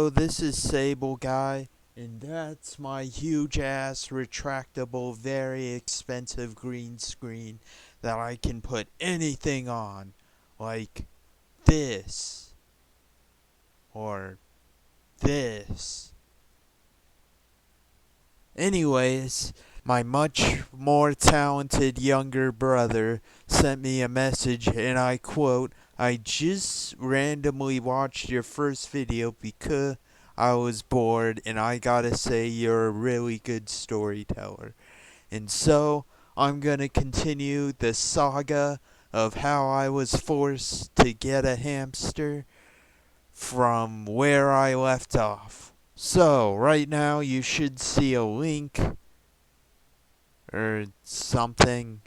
Hello, this is Sable Guy, and that's my huge ass retractable, very expensive green screen that I can put anything on, like this, or this. Anyways, my much more talented younger brother sent me a message, and I quote, "I just randomly watched your first video because I was bored, and I gotta say you're a really good storyteller." And so, I'm gonna continue the saga of how I was forced to get a hamster from where I left off. So, right now you should see a link or something,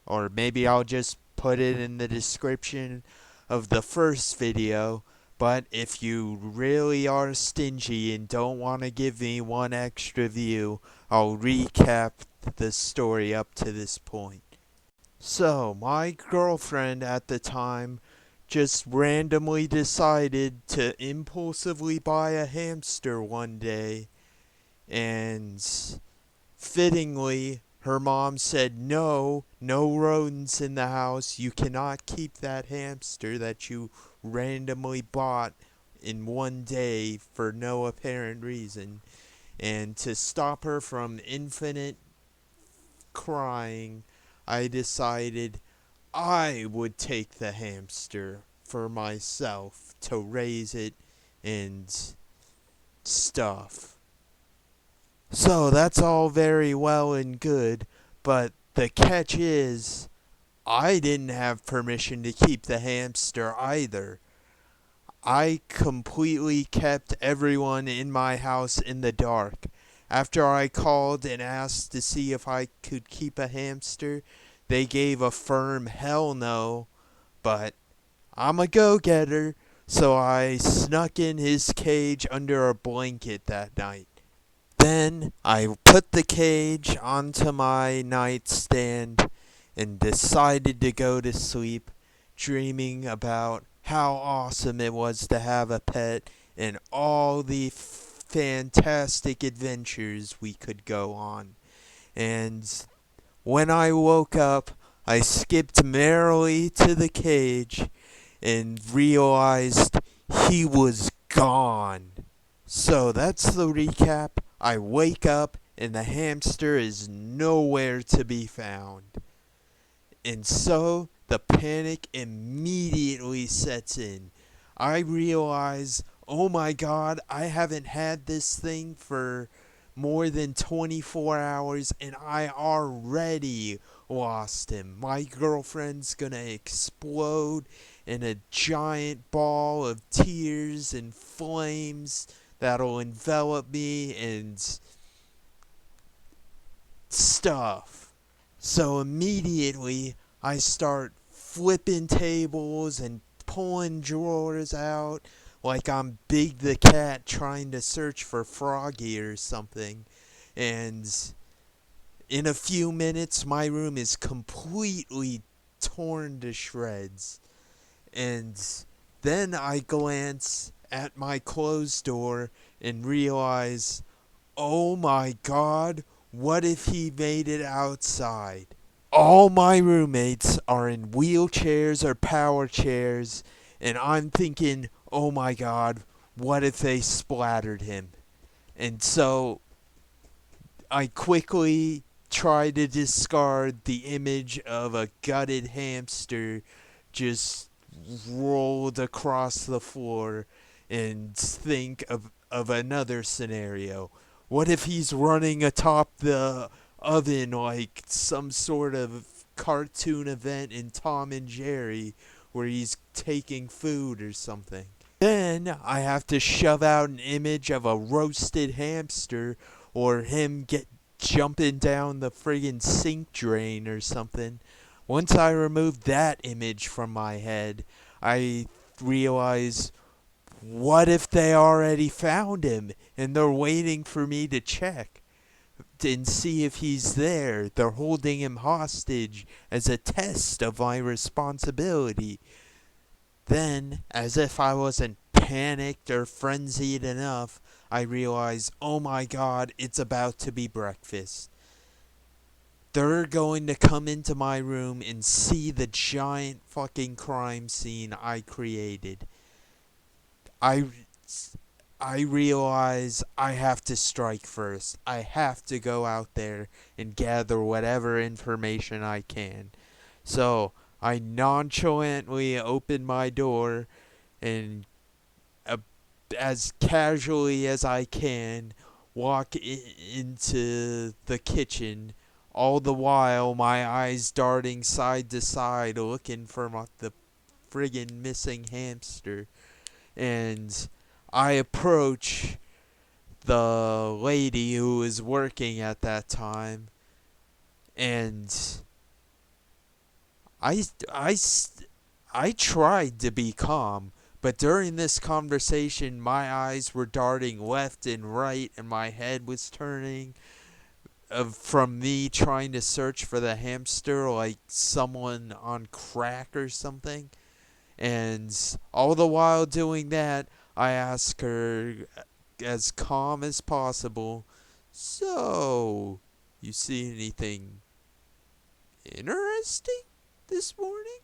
or maybe I'll just put it in the description of the first video. But if you really are stingy and don't want to give me one extra view, I'll recap the story up to this point. So, my girlfriend at the time just randomly decided to impulsively buy a hamster one day, and fittingly, her mom said, "No, no rodents in the house. You cannot keep that hamster that you randomly bought in one day for no apparent reason." And to stop her from infinite crying, I decided I would take the hamster for myself to raise it and stuff. So that's all very well and good, but the catch is, I didn't have permission to keep the hamster either. I completely kept everyone in my house in the dark. After I called and asked to see if I could keep a hamster, they gave a firm hell no, but I'm a go-getter, so I snuck in his cage under a blanket that night. Then I put the cage onto my nightstand and decided to go to sleep, dreaming about how awesome it was to have a pet and all the fantastic adventures we could go on. And when I woke up, I skipped merrily to the cage and realized he was gone. So that's the recap. I wake up and the hamster is nowhere to be found. And so the panic immediately sets in. I realize, oh my god, I haven't had this thing for more than 24 hours and I already lost him. My girlfriend's gonna explode in a giant ball of tears and flames that'll envelop me and stuff. So immediately I start flipping tables and pulling drawers out like I'm Big the Cat trying to search for Froggy or something. And in a few minutes, my room is completely torn to shreds. And then I glance at my closed door and realize, oh my god, what if he made it outside? All my roommates are in wheelchairs or power chairs, and I'm thinking, oh my god, what if they splattered him? And so I quickly try to discard the image of a gutted hamster just rolled across the floor and think of another scenario. What if he's running atop the oven like some sort of cartoon event in Tom and Jerry where he's taking food or something? Then I have to shove out an image of a roasted hamster or him get jumping down the friggin' sink drain or something. Once I remove that image from my head, I realize, what if they already found him and they're waiting for me to check and see if he's there? They're holding him hostage as a test of my responsibility. Then, as if I wasn't panicked or frenzied enough, I realize, oh my god, it's about to be breakfast. They're going to come into my room and see the giant fucking crime scene I created. I I realize I have to strike first. I have to go out there and gather whatever information I can. So I nonchalantly open my door and, uh, as casually as I can, walk into the kitchen, all the while my eyes darting side to side looking for the friggin' missing hamster. And I approach the lady who was working at that time, and I, I, I tried to be calm, but during this conversation, my eyes were darting left and right, and my head was turning from me trying to search for the hamster like someone on crack or something. And all the while doing that, I ask her as calm as possible, "So, you see anything interesting this morning?"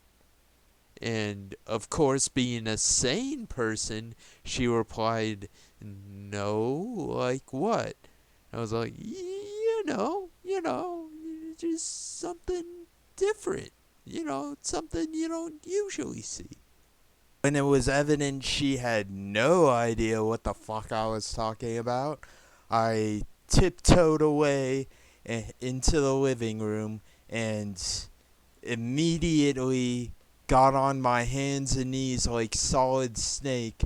And of course, being a sane person, she replied, "No, like what?" I was like, just something different. Something you don't usually see." When it was evident she had no idea what the fuck I was talking about, I tiptoed away into the living room and immediately got on my hands and knees like Solid Snake,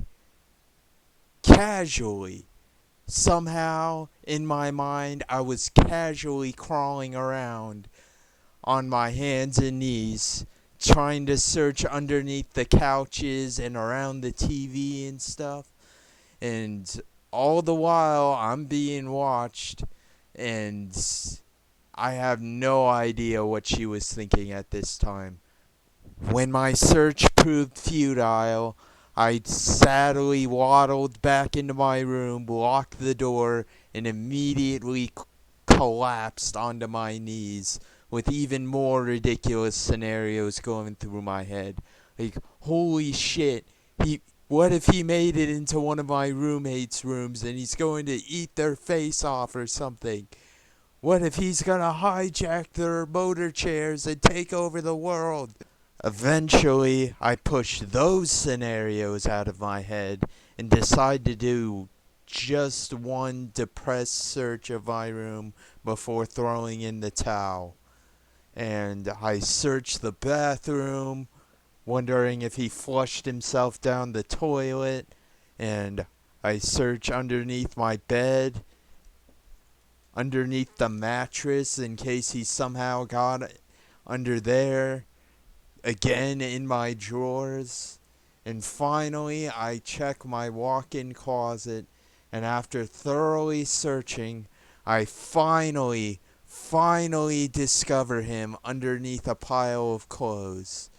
casually. Somehow, in my mind, I was casually crawling around on my hands and knees, trying to search underneath the couches and around the TV and stuff. And all the while, I'm being watched, and I have no idea what she was thinking at this time. When my search proved futile, I sadly waddled back into my room, locked the door, and immediately collapsed onto my knees, with even more ridiculous scenarios going through my head. Like, holy shit, what if he made it into one of my roommates' rooms and he's going to eat their face off or something? What if he's gonna hijack their motor chairs and take over the world? Eventually, I pushed those scenarios out of my head and decided to do just one depressed search of my room before throwing in the towel. And I searched the bathroom, wondering if he flushed himself down the toilet, and I searched underneath my bed, underneath the mattress in case he somehow got under there, again in my drawers, and finally I check my walk-in closet, and after thoroughly searching, I finally discover him underneath a pile of clothes.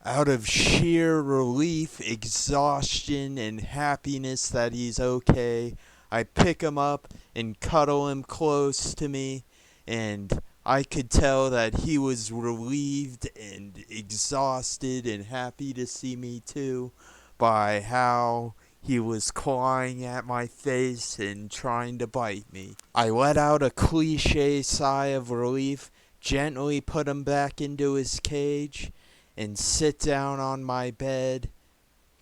Out of sheer relief, exhaustion, and happiness that he's okay, I pick him up and cuddle him close to me, and I could tell that he was relieved and exhausted and happy to see me too, by how he was clawing at my face and trying to bite me. I let out a cliche sigh of relief, gently put him back into his cage, and sit down on my bed,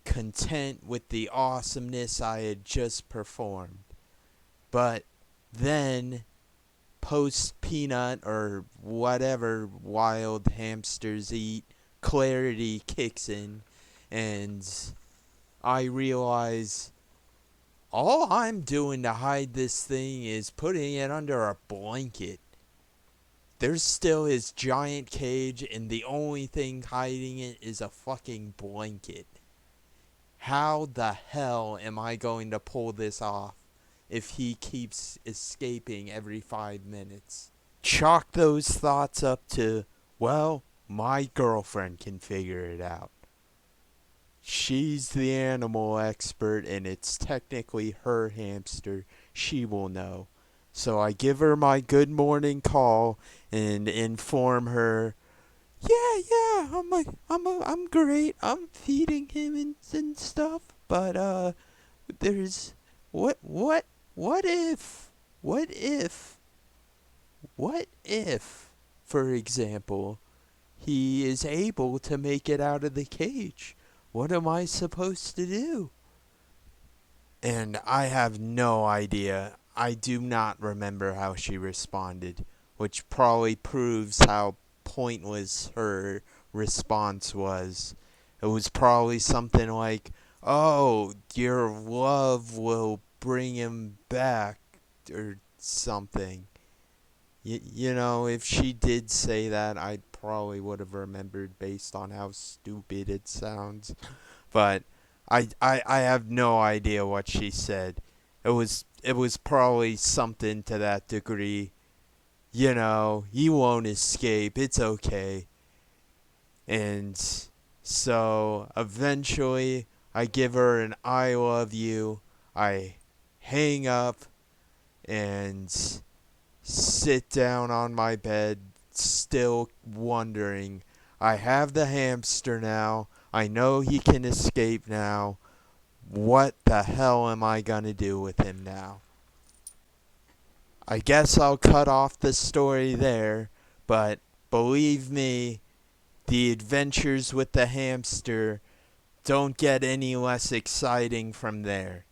content with the awesomeness I had just performed. But then, post peanut or whatever wild hamsters eat, clarity kicks in, and I realize all I'm doing to hide this thing is putting it under a blanket. There's still his giant cage, and the only thing hiding it is a fucking blanket. How the hell am I going to pull this off if he keeps escaping every 5 minutes? Chalk those thoughts up to, well, my girlfriend can figure it out. she's the animal expert and it's technically her hamster. She will know. So I give her my good morning call and inform her, yeah, yeah, I'm great. I'm feeding him and stuff. But there's what what if what if what if, for example, he is able to make it out of the cage? What am I supposed to do? And I have no idea. I do not remember how she responded, which probably proves how pointless her response was. It was probably something like, "Oh, your love will bring him back," or something. If she did say that, I probably would have remembered based on how stupid it sounds. But I have no idea what she said. It was probably something to that degree. You won't escape. It's okay. And so eventually I give her an I love you. I hang up and sit down on my bed, still wondering. I have the hamster now. I know he can escape now. What the hell am I going to do with him now? I guess I'll cut off the story there, but believe me, the adventures with the hamster don't get any less exciting from there.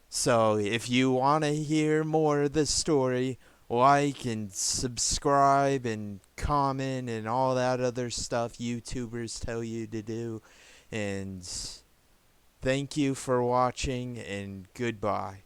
So if you want to hear more of the story, like and subscribe and comment and all that other stuff YouTubers tell you to do. And thank you for watching and goodbye.